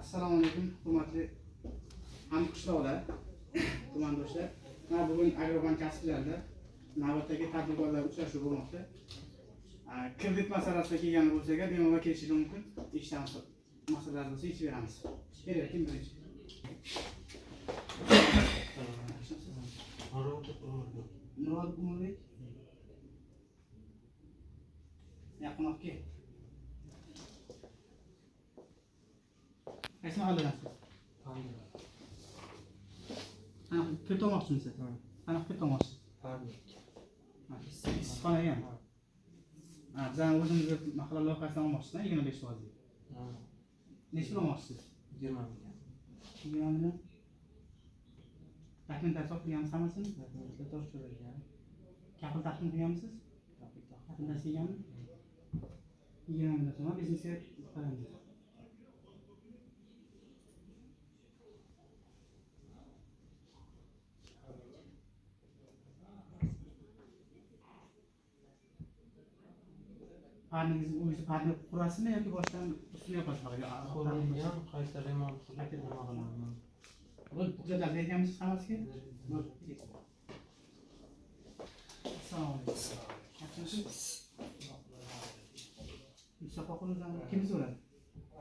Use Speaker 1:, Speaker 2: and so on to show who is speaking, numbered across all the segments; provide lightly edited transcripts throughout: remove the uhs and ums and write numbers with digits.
Speaker 1: Assalomu alaykum, hurmatli hamqishloqlar, tumandoshlar. Mana bugun Agrobank kasblarida navbatdagi tadbirkorlar uchrashuvi bo'lmoqda. Kredit masalasida kelgan bo'lsak, bemalol kelishingiz mumkin. Eshitamiz. Masalalar bo'lsa yechib beramiz. Kerak, kim birinchi? Murod Umurlik. Yaqinroq kel. Qaysi mahalladasiz? Ana kir olmoqchimisiz? Ana kir olmoqchisiz? Issiqxonaga. Bizning o'zimizga mahalla loyihasidan olmoqchisiz, 25%. Necha olmoqchisiz?
Speaker 2: 20 million.
Speaker 1: 20 million. Taxmin tasavvur qilgansiz hammasini?
Speaker 2: To'g'ri so'ragan.
Speaker 1: Kafil taxmin qilganmisiz? Kafil tasdiqlanganmi? 20 million so'm biznesga qarang. Parningiz o'zingiz parni qurasizmi yoki boshdan ustini yopasizmi?
Speaker 2: Qurilgan, qayta remont qilib nima qilaman?
Speaker 1: Bu hujjatlar berganmisiz hammasiga? Assalomu alaykum. Yaxshimisiz? Mustafa Quluvdan kim so'radi?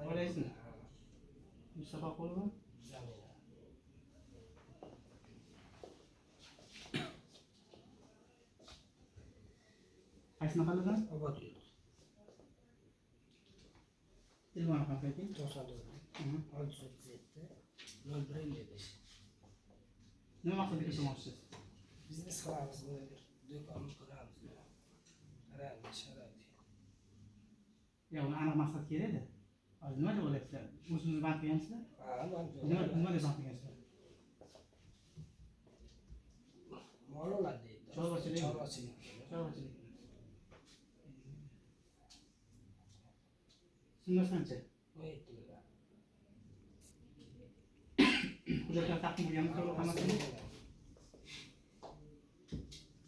Speaker 1: Oilangizni? Mustafa Qulov. Qaysi mahalladan?
Speaker 2: Obod.
Speaker 1: Telefon raqami ayting.
Speaker 2: 94 637 0155.
Speaker 1: Nima maqsadda ketmoqchisiz?
Speaker 2: Biznes qilamiz, do'konni quramiz. Qarang, sharoit.
Speaker 1: Ya, uni aniq maqsad kerak edi. Hozir nima deb o'ylayapsizlar? O'zingizni band qilgansizlar?
Speaker 2: Ha, band.
Speaker 1: Nima deb band qilgansizlar?
Speaker 2: Mol oladi deydi.
Speaker 1: Chorvachilik.
Speaker 2: Chorvachilik.
Speaker 1: Chorvachilik. Summasi qancha?
Speaker 2: 17 million.
Speaker 1: Hujjatlar taqdim bo'lganmi? Hammasini?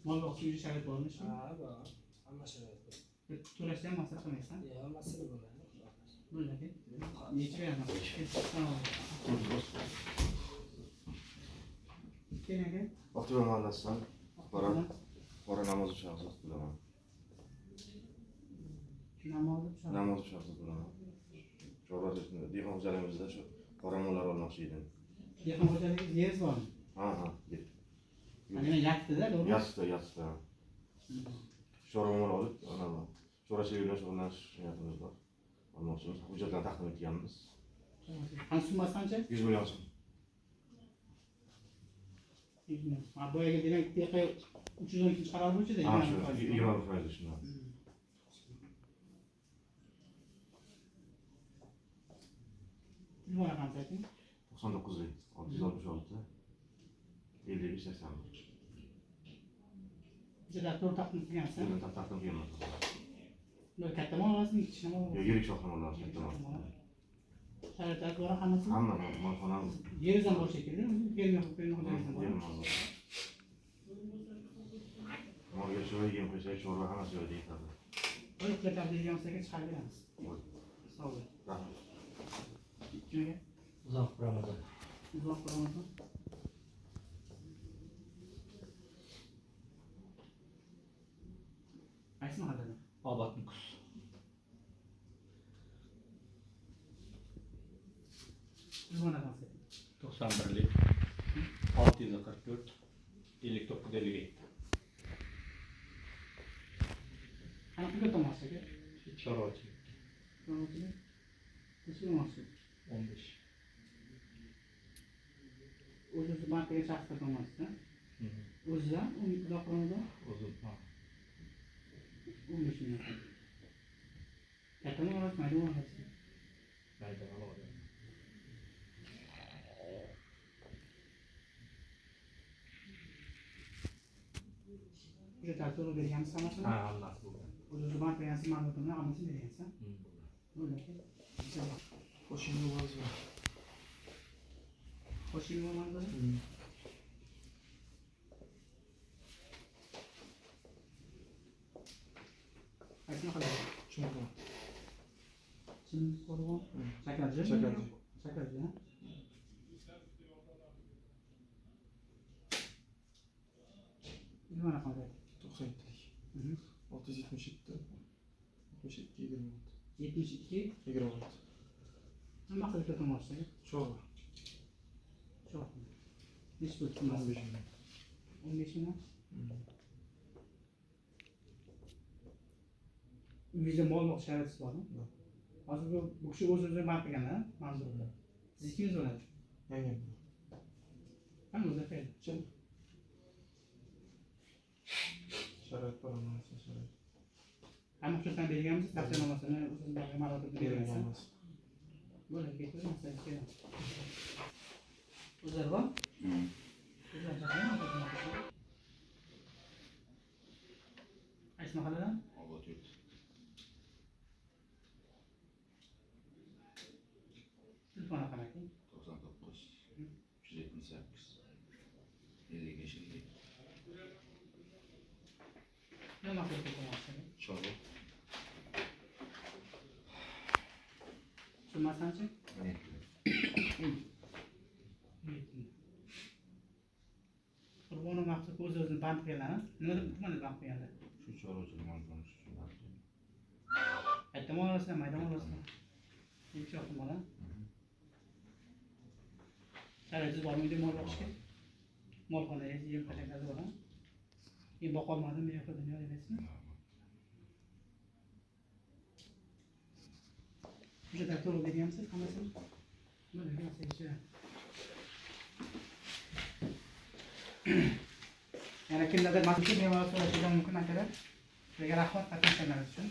Speaker 1: Mol boqishga uy sharoit bormi?
Speaker 2: Ha, bor. Hamma sharoit bor.
Speaker 1: To'lashda ham masala qilmaysan?
Speaker 2: Yo'q, hammasini bo'ladi.
Speaker 1: Bo'ladi. Necha beraman? Keling aka.
Speaker 3: Oqtepa mahallasidan qora namoz o'chog'isiz bilaman. Namoz o'chog'isiz bilaman. Chorvachilikni dehqon xo'jaligimizda shu qora mollar olmoqchi edim.
Speaker 1: Dehqon xo'jaligingiz yeringiz bormi?
Speaker 3: Ha.
Speaker 1: Ana yaqtida, to'g'rimi?
Speaker 3: Yasda. Sho'ra mol olib, ana chorvachilik bilan shug'ullanish niyatimiz bor. Olmoqchimiz. Hujjatlarni taqdim etganmiz.
Speaker 1: Qancha summasi qancha?
Speaker 3: 100 million so'm.
Speaker 1: Boyaga demak deqa 312 qaror bo'yicha-da.
Speaker 3: Ha, shu 20% shundan.
Speaker 1: Nima raqam ayting?
Speaker 3: 99 666 55 81.
Speaker 1: Hujjatlar to'g'ri taqdim qilgansiz.
Speaker 3: Bundan taqdim qilganman.
Speaker 1: Bular katta mol olasizmi, kichkina mol olasizmi?
Speaker 3: Yirik shoxlamalar katta.
Speaker 1: Sharoitlar bor hammasi.
Speaker 3: Hamma molxonam.
Speaker 1: Yeringizdan bor shekilli, kelgan xo'jayinizdan bor.
Speaker 3: Molga sho'ra yem qo'ysak, sho'rva hammasi joyida yetadi.
Speaker 1: Qo'yib hujjatlar bergan bo'lsaga chiqarib beramiz. Sog' bo'ling.
Speaker 3: Rahmat.
Speaker 1: Kimga?
Speaker 2: Uzoq Ramazon.
Speaker 1: Uzoq Ramazon. Qaysi mahallada?
Speaker 2: Obod Nukus.
Speaker 1: Telefon raqami.
Speaker 2: 91lik 644 59 57.
Speaker 1: Ana pulga olmoqchi aka?
Speaker 2: Chorvachilik.
Speaker 1: Chorvachilik. Necha olmoqchi?
Speaker 2: 15.
Speaker 1: O'zingiz bankaga shaxsga olmoqchisiz, ha? O'zingizdan, Uzoq Ramazon?
Speaker 2: O'zim.
Speaker 1: 15 million. Kattami olasizmi, maydami olasizmi?
Speaker 2: Mayda oladi.
Speaker 1: Hujjatlar to'g'ri bergansiz hammasini?
Speaker 2: Ha, hammasi bo'lgan.
Speaker 1: O'zingiz bank bergansiz, ma'lumotlarni hammasini bergansiz, ha? Bo'ladi.
Speaker 2: Qo'shimcha bo'lsa.
Speaker 1: Qo'shimcha bo'lmadi. Qaysi mahalla?
Speaker 2: Chunki
Speaker 1: Qo'rg'on. Shakarchi.
Speaker 2: Shakarchi.
Speaker 1: Chakadagi, ha? Nima raqam ayting?
Speaker 2: 97'lik. 677. 72 26.
Speaker 1: 72
Speaker 2: 26.
Speaker 1: nima qilib ketamoqchisiz?
Speaker 2: Chorva.
Speaker 1: Cho'q. Nechi pul tutmasiz?
Speaker 2: 15 ming.
Speaker 1: 15 ming. Uyingizda mol boqish sharoitisiz bormi?
Speaker 2: Yo'q.
Speaker 1: Hozir bu kishi o'z-o'zini band qilgan-a, manzurda. Siz ikkingiz bo'ladi.
Speaker 2: Yangam.
Speaker 1: Qani o'zi qayerda?
Speaker 2: Chin. Sharoit bor, amalisiz sharoit.
Speaker 1: Hamma hujjatlarni berganmiz, taqdimnomasini o'zingizga ma'lumot bergansiz.
Speaker 2: Berganmiz.
Speaker 1: Bo'ladi, ketaverasiz, keling. O'zlari bor? O'zlari chaqirmayapti. Qaysi mahalladan?
Speaker 3: Obod yurt.
Speaker 1: Telefon raqami ayting.
Speaker 3: 99 378 55 50.
Speaker 1: Nima qilib ketamoqchisiz?
Speaker 3: Chorva.
Speaker 1: Tushunmasam-chi? Qurbonov Maqsud o'z-o'zini band qilganlar, nima deb band qilganlar?
Speaker 3: Shu chorvachilik ma'lumotini shu
Speaker 1: Katta mol olasizlar, mayda mol olasizlar. Yumshoq mol, ha? Sharoitingiz bormi uyda mol boqishga? Molxonangiz, yem pachakangiz bor, ha? Men boqolmadim, men yo'q dunyo demaysizmi? Hujjatlar to'liq berganmisiz hammasini? Nima bergansiz? Yana kimdadir mazkur bemalol so'rashingiz mumkin akalar. Sizga rahmat qatnashganlaringiz uchun.